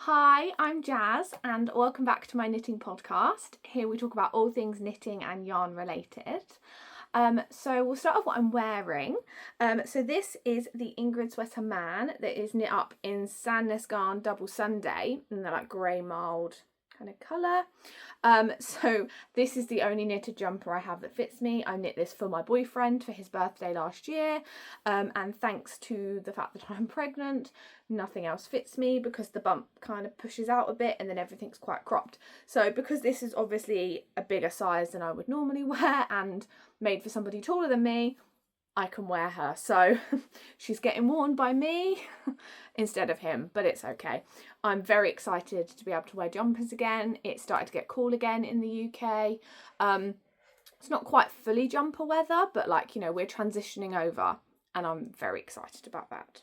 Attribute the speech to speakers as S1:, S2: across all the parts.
S1: Hi, I'm Jazz and welcome back to my knitting podcast. Here we talk about all things knitting and yarn related. So we'll start off what I'm wearing. So this is the Ingrid Sweater Man that is knit up in Sandnes Garn Double Sunday in the like grey mild kind of colour. So this is the only knitted jumper I have that fits me. I knit this for my boyfriend for his birthday last year, and thanks to the fact that I'm pregnant, nothing else fits me because the bump kind of pushes out a bit and then everything's quite cropped. So because this is obviously a bigger size than I would normally wear and made for somebody taller than me, I can wear her. So she's getting worn by me instead of him, but it's okay. I'm very excited to be able to wear jumpers again. It started to get cool again in the UK. It's not quite fully jumper weather, but like, you know, we're transitioning over and I'm very excited about that.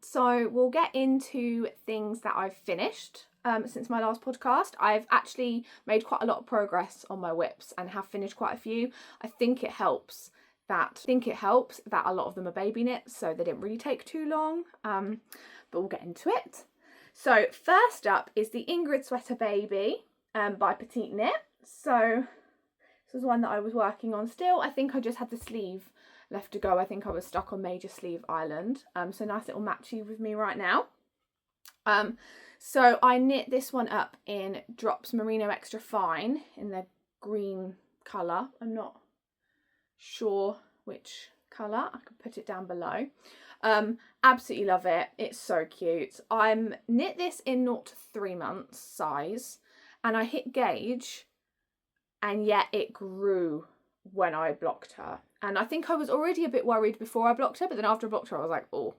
S1: So we'll get into things that I've finished since my last podcast. I've actually made quite a lot of progress on my whips and have finished quite a few. I think it helps that a lot of them are baby knits, so they didn't really take too long, but we'll get into it. So first up is the Ingrid Sweater Baby by PetitKnit. So this was one that I was working on still. I think I just had the sleeve left to go. I think I was stuck on Major Sleeve Island. So nice little matchy with me right now. So I knit this one up in Drops Merino Extra Fine in the green colour. I'm not sure which colour. I can put it down below. Absolutely love it. It's so cute. I'm knit this in 0 to 3 months size and I hit gauge and yet it grew when I blocked her. And I think I was already a bit worried before I blocked her, but then after I blocked her I was like, oh,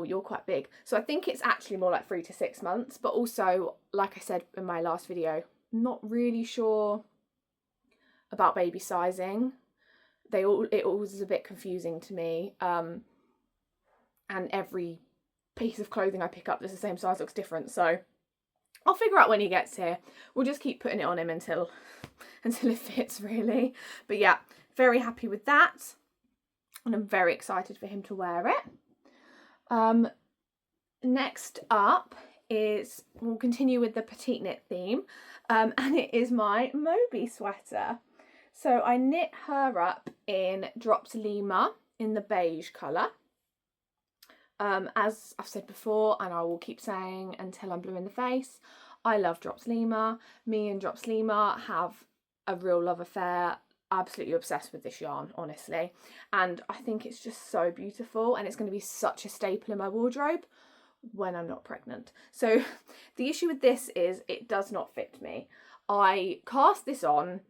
S1: you're quite big. So I think it's actually more like 3 to 6 months, but also, like I said in my last video, not really sure about baby sizing. It always is a bit confusing to me. And every piece of clothing I pick up that's the same size looks different. So I'll figure out when he gets here. We'll just keep putting it on him until it fits, really. But yeah, very happy with that. And I'm very excited for him to wear it. Next up is, we'll continue with the PetitKnit theme. And it is my Moby sweater. So I knit her up in Drops Lima in the beige colour. As I've said before, and I will keep saying until I'm blue in the face, I love Drops Lima. Me and Drops Lima have a real love affair. Absolutely obsessed with this yarn, honestly. And I think it's just so beautiful and it's going to be such a staple in my wardrobe when I'm not pregnant. So the issue with this is it does not fit me. I cast this on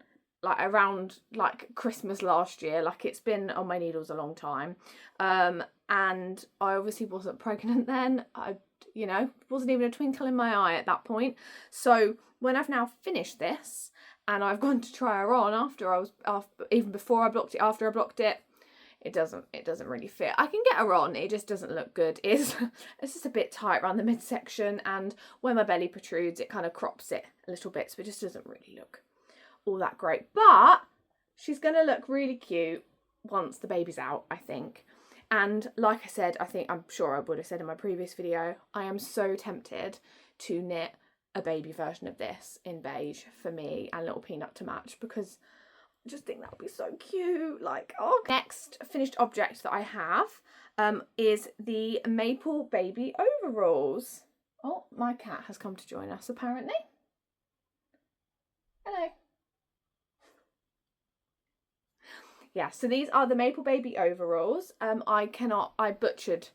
S1: like around like Christmas last year, like it's been on my needles a long time, and I obviously wasn't pregnant then. I wasn't even a twinkle in my eye at that point. So when I've now finished this and I've gone to try her on after even before I blocked it, after I blocked it, it doesn't really fit. I can get her on, it just doesn't look good. It's just a bit tight around the midsection, and where my belly protrudes it kind of crops it a little bit, so it just doesn't really look all that great. But she's going to look really cute once the baby's out, I think. And like I said, I'm sure I would have said in my previous video, I am so tempted to knit a baby version of this in beige for me and Little Peanut to match, because I just think that would be so cute. Like, oh. Next finished object that I have is the Maple Baby Overalls. Oh, my cat has come to join us apparently. Hello. Yeah, so these are the Maple Baby Overalls. I butchered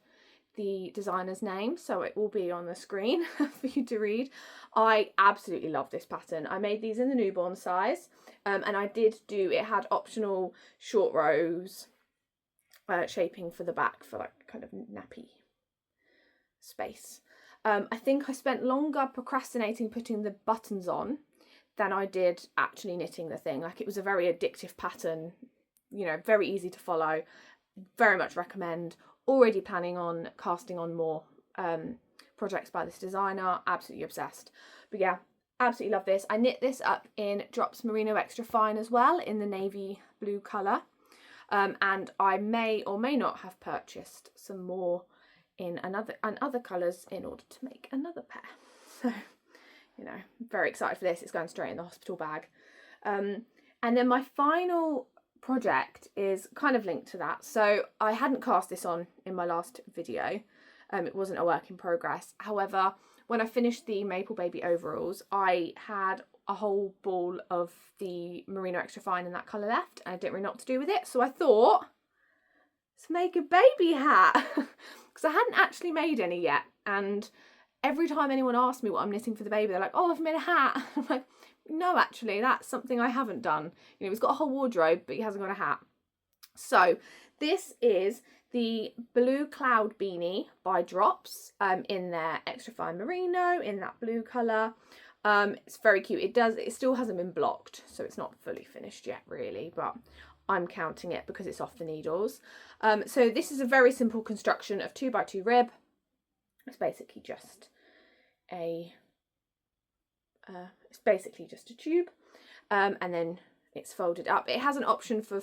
S1: the designer's name, so it will be on the screen for you to read. I absolutely love this pattern. I made these in the newborn size, and it had optional short rows shaping for the back for like kind of nappy space. I think I spent longer procrastinating putting the buttons on than I did actually knitting the thing. Like, it was a very addictive pattern, very easy to follow. Very much recommend. Already planning on casting on more projects by this designer. Absolutely obsessed. But yeah, absolutely love this. I knit this up in Drops Merino Extra Fine as well in the navy blue colour. And I may or may not have purchased some more in other colours in order to make another pair. So, you know, very excited for this. It's going straight in the hospital bag. And then my final project is kind of linked to that. So I hadn't cast this on in my last video. It wasn't a work in progress. However, when I finished the Maple Baby overalls, I had a whole ball of the Merino Extra Fine in that colour left, and I didn't really know what to do with it. So I thought, let's make a baby hat, because I hadn't actually made any yet. And every time anyone asked me what I'm knitting for the baby, they're like, oh, I've made a hat. I'm like, no, actually, that's something I haven't done. You know, he's got a whole wardrobe, but he hasn't got a hat. So this is the Blue Cloud Beanie by Drops in their Extra Fine Merino in that blue colour. It's very cute. It still hasn't been blocked, so it's not fully finished yet really, but I'm counting it because it's off the needles. So this is a very simple construction of 2x2 rib. It's basically just a tube, and then it's folded up. It has an option for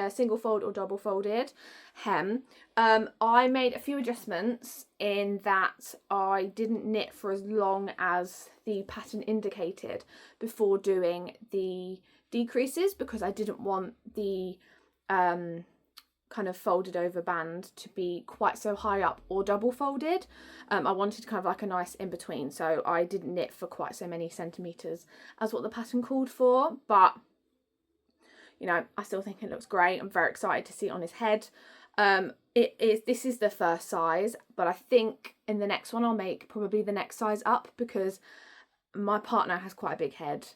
S1: single fold or double folded hem. I made a few adjustments in that I didn't knit for as long as the pattern indicated before doing the decreases, because I didn't want the kind of folded over band to be quite so high up or double folded. I wanted kind of like a nice in between, so I didn't knit for quite so many centimetres as what the pattern called for, but you know, I still think it looks great. I'm very excited to see it on his head. This is the first size, but I think in the next one I'll make probably the next size up, because my partner has quite a big head.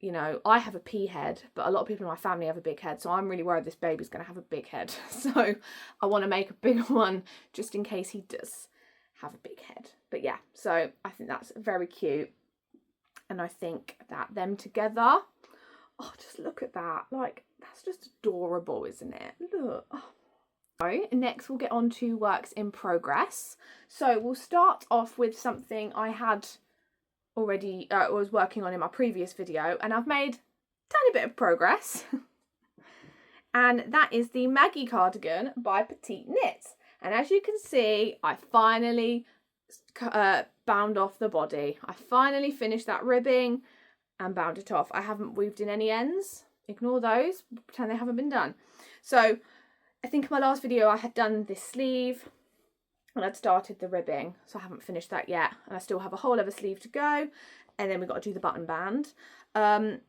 S1: You know, I have a pea head, but a lot of people in my family have a big head, so I'm really worried this baby's going to have a big head. So I want to make a bigger one just in case he does have a big head. But yeah, so I think that's very cute, and I think that them together, oh, just look at that, like, that's just adorable, isn't it? Look. Oh. So next we'll get on to works in progress. So we'll start off with something I had already was working on in my previous video, and I've made a tiny bit of progress. And that is the Maggie cardigan by PetitKnit. And as you can see, I finally bound off the body. I finally finished that ribbing and bound it off. I haven't weaved in any ends. Ignore those, pretend they haven't been done. So I think in my last video I had done this sleeve and I'd started the ribbing, so I haven't finished that yet, and I still have a whole other sleeve to go, and then we've got to do the button band. I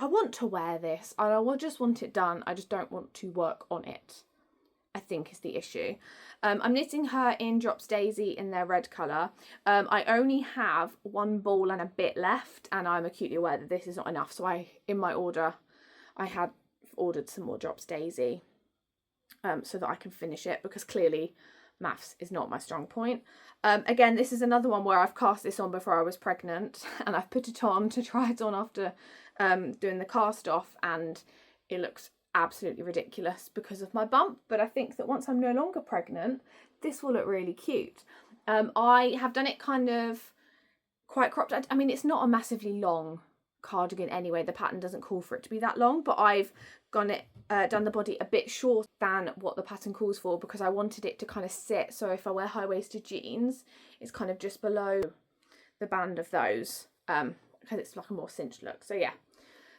S1: want to wear this, and I just want it done. I just don't want to work on it, I think, is the issue. I'm knitting her in Drops Daisy in their red colour. I only have one ball and a bit left, and I'm acutely aware that this is not enough, so in my order I had ordered some more Drops Daisy so that I can finish it, because clearly maths is not my strong point. Again, this is another one where I've cast this on before I was pregnant, and I've put it on to try it on after doing the cast off, and it looks absolutely ridiculous because of my bump. But I think that once I'm no longer pregnant, this will look really cute. I have done it kind of quite cropped. I mean, it's not a massively long cardigan anyway, the pattern doesn't call for it to be that long, but I've done the body a bit shorter than what the pattern calls for, because I wanted it to kind of sit, so if I wear high-waisted jeans it's kind of just below the band of those, because it's like a more cinched look. So yeah,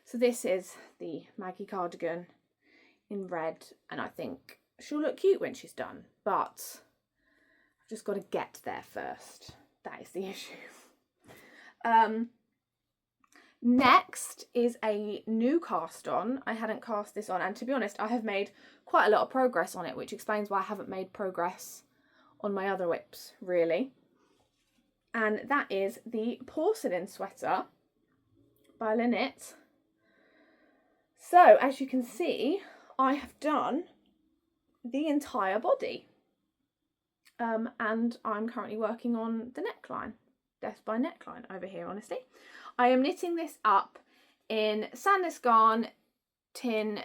S1: so this is the Maggie cardigan in red, and I think she'll look cute when she's done, but I've just got to get there first. That is the issue. Next is a new cast on. I hadn't cast this on, and to be honest I have made quite a lot of progress on it, which explains why I haven't made progress on my other whips really. And that is the Porcelain sweater by LeKnit. So as you can see, I have done the entire body, and I'm currently working on the neckline. Death by neckline over here, honestly. I am knitting this up in Sandless Garn Tin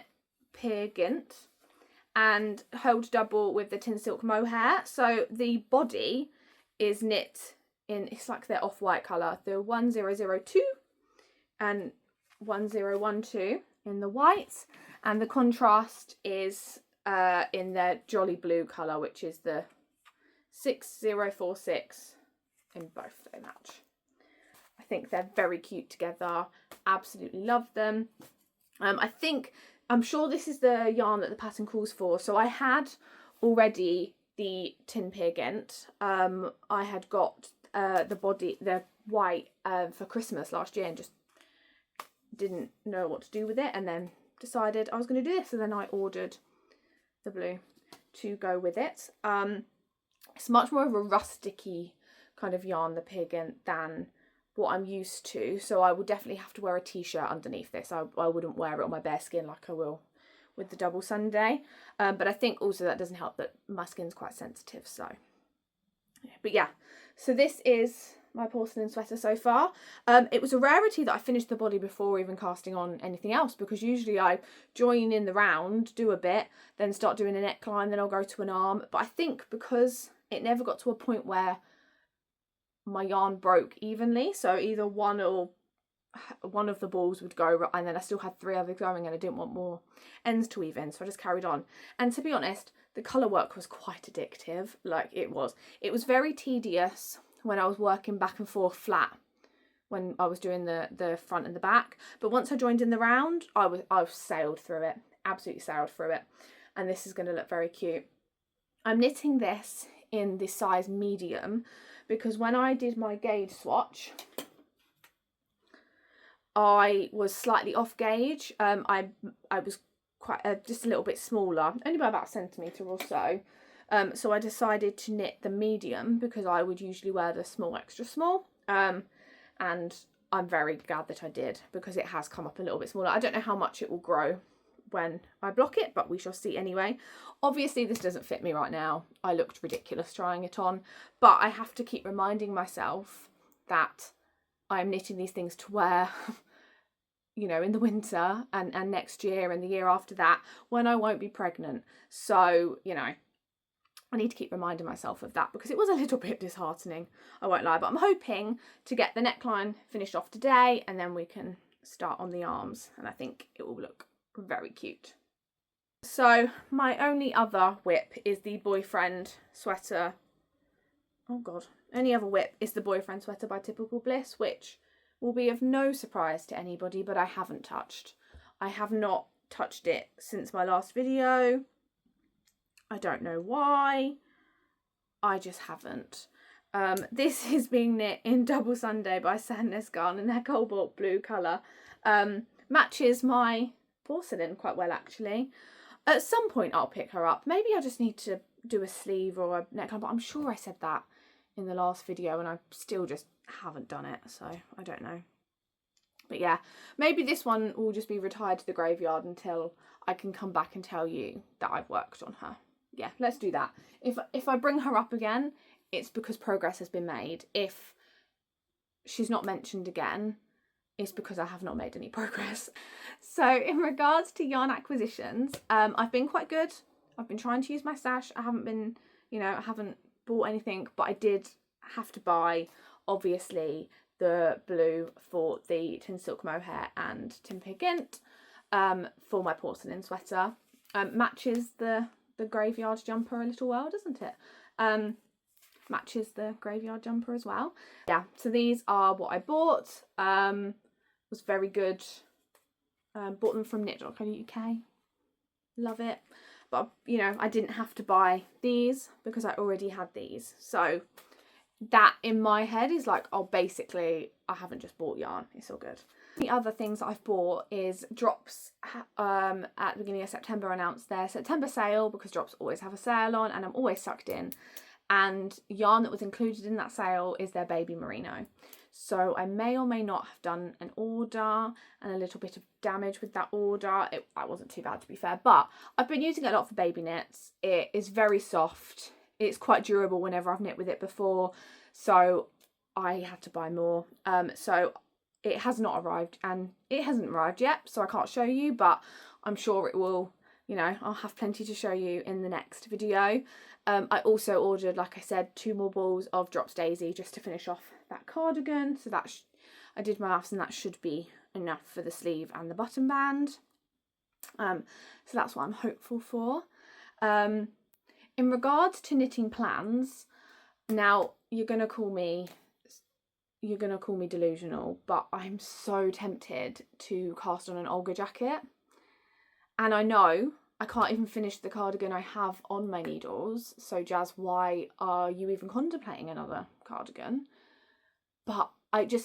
S1: Pigant and held double with the Tin Silk Mohair. So the body is knit in, it's like their off-white colour, the 1002 and 1012 in the white, and the contrast is in their Jolly Blue colour, which is the 6046 in both, they match. I think they're very cute together. Absolutely love them. I'm sure this is the yarn that the pattern calls for. So I had already the Tin Pigant. I had got the white for Christmas last year and just didn't know what to do with it, and then decided I was going to do this, and then I ordered the blue to go with it. It's much more of a rusticy kind of yarn, the Pigant, than what I'm used to, so I would definitely have to wear a t-shirt underneath this. I wouldn't wear it on my bare skin like I will with the double Sunday, but I think also that doesn't help that my skin's quite sensitive, so yeah. But yeah, so this is my porcelain sweater so far. It was a rarity that I finished the body before even casting on anything else, because usually I join in the round, do a bit, then start doing a neckline, then I'll go to an arm. But I think because it never got to a point where my yarn broke evenly, so either one of the balls would go, and then I still had 3 others going, and I didn't want more ends to weave in, so I just carried on. And to be honest, the colour work was quite addictive. Like, it was very tedious when I was working back and forth flat when I was doing the front and the back, but once I joined in the round, I've sailed through it, absolutely sailed through it. And this is going to look very cute. I'm knitting this in the size medium because when I did my gauge swatch, I was slightly off gauge. I was quite just a little bit smaller, only by about a centimetre or so. So I decided to knit the medium because I would usually wear the small extra small. And I'm very glad that I did, because it has come up a little bit smaller. I don't know how much it will grow when I block it, but we shall see anyway. Obviously this doesn't fit me right now. I looked ridiculous trying it on, but I have to keep reminding myself that I'm knitting these things to wear you know, in the winter and next year and the year after that, when I won't be pregnant. So, you know, I need to keep reminding myself of that, because it was a little bit disheartening, I won't lie. But I'm hoping to get the neckline finished off today, and then we can start on the arms, and I think it will look very cute. So my only other whip is the boyfriend sweater. Oh god, only other whip is the boyfriend sweater by Typical Bliss, which will be of no surprise to anybody, but I haven't touched. I have not touched it since my last video. I don't know why. I just haven't. This is being knit in Double Sunday by Sandness Garn in their cobalt blue colour. Matches my porcelain quite well, actually. At some point I'll pick her up. Maybe I just need to do a sleeve or a neckline, but I'm sure I said that in the last video and I still just haven't done it, so I don't know. But yeah, maybe this one will just be retired to the graveyard until I can come back and tell you that I've worked on her. Yeah, let's do that. If I bring her up again, it's because progress has been made. If she's not mentioned again, it's because I have not made any progress. So in regards to yarn acquisitions, I've been quite good. I've been trying to use my stash. I haven't been, you know, I haven't bought anything, but I did have to buy, obviously, the blue for the Tin Silk Mohair and Tin Pigant for my porcelain sweater. Matches the graveyard jumper a little well, doesn't it? Matches the graveyard jumper as well. Yeah, so these are what I bought. Was very good. Bought them from knit.co.uk. Love it. But, you know, I didn't have to buy these because I already had these. So that in my head is like, oh, basically I haven't just bought yarn. It's all good. The other things that I've bought is Drops at the beginning of September announced their September sale, because Drops always have a sale on and I'm always sucked in. And yarn that was included in that sale is their baby merino. So I may or may not have done an order and a little bit of damage with that order. That wasn't too bad, to be fair, but I've been using it a lot for baby knits. It is very soft. It's quite durable whenever I've knit with it before, so I had to buy more. So it has not arrived, and it hasn't arrived yet, so I can't show you, but I'm sure it will. You know, I'll have plenty to show you in the next video. I also ordered, like I said, 2 more balls of Drops Daisy just to finish off that cardigan. So that I did my maths, and that should be enough for the sleeve and the button band. So that's what I'm hopeful for. In regards to knitting plans, Now, you're gonna call me delusional, but I'm so tempted to cast on an Olga jacket. And I know I can't even finish the cardigan I have on my needles. So Jazz, why are you even contemplating another cardigan? But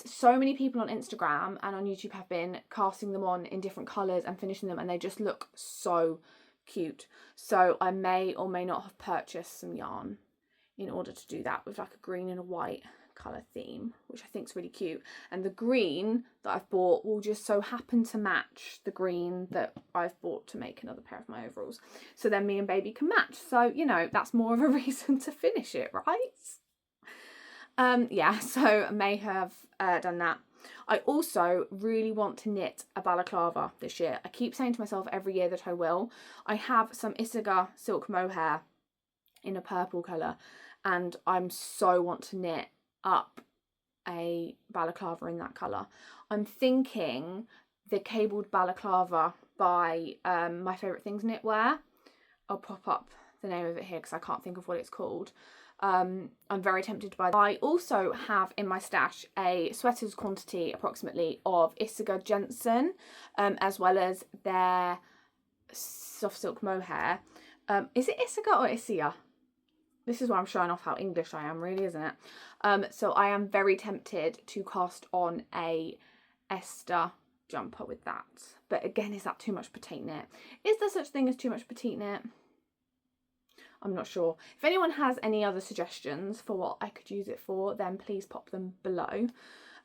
S1: so many people on Instagram and on YouTube have been casting them on in different colours and finishing them, and they just look so cute. So I may or may not have purchased some yarn in order to do that, with like a green and a white colour theme, which I think is really cute. And the green that I've bought will just so happen to match the green that I've bought to make another pair of my overalls. So then me and baby can match. So, you know, that's more of a reason to finish it, right? Yeah, so I may have done that. I also really want to knit a balaclava this year. I keep saying to myself every year that I will. I have some Isaga silk mohair in a purple colour, and I'm so want to knit up a balaclava in that colour. I'm thinking the cabled balaclava by My Favourite Things Knitwear. I'll pop up the name of it here because I can't think of what it's called. I'm very tempted by that. I also have in my stash a sweaters quantity approximately of Isaga Jensen, as well as their soft silk mohair. Is it Isaga or Isia? This is why I'm showing off how English I am, really, isn't it? So I am very tempted to cast on a Esther jumper with that. But again, is that too much PetiteKnit? Is there such thing as too much PetiteKnit? I'm not sure. If anyone has any other suggestions for what I could use it for, then please pop them below.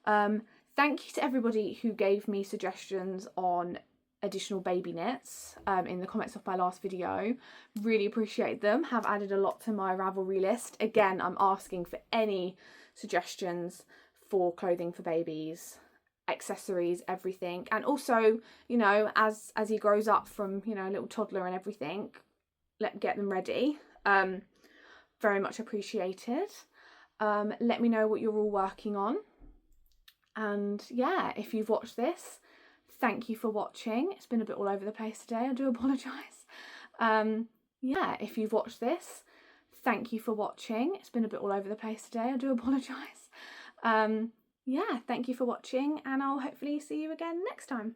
S1: Thank you to everybody who gave me suggestions on additional baby knits in the comments of my last video. Really appreciate them. Have added a lot to my Ravelry list. Again, I'm asking for any suggestions for clothing for babies, accessories, everything. And also, you know, as he grows up from, you know, a little toddler and everything, get them ready. Very much appreciated. Let me know what you're all working on. And yeah, if you've watched this, thank you for watching. It's been a bit all over the place today. I do apologise. Yeah, if you've watched this, thank you for watching. It's been a bit all over the place today. I do apologise. Yeah, thank you for watching, and I'll hopefully see you again next time.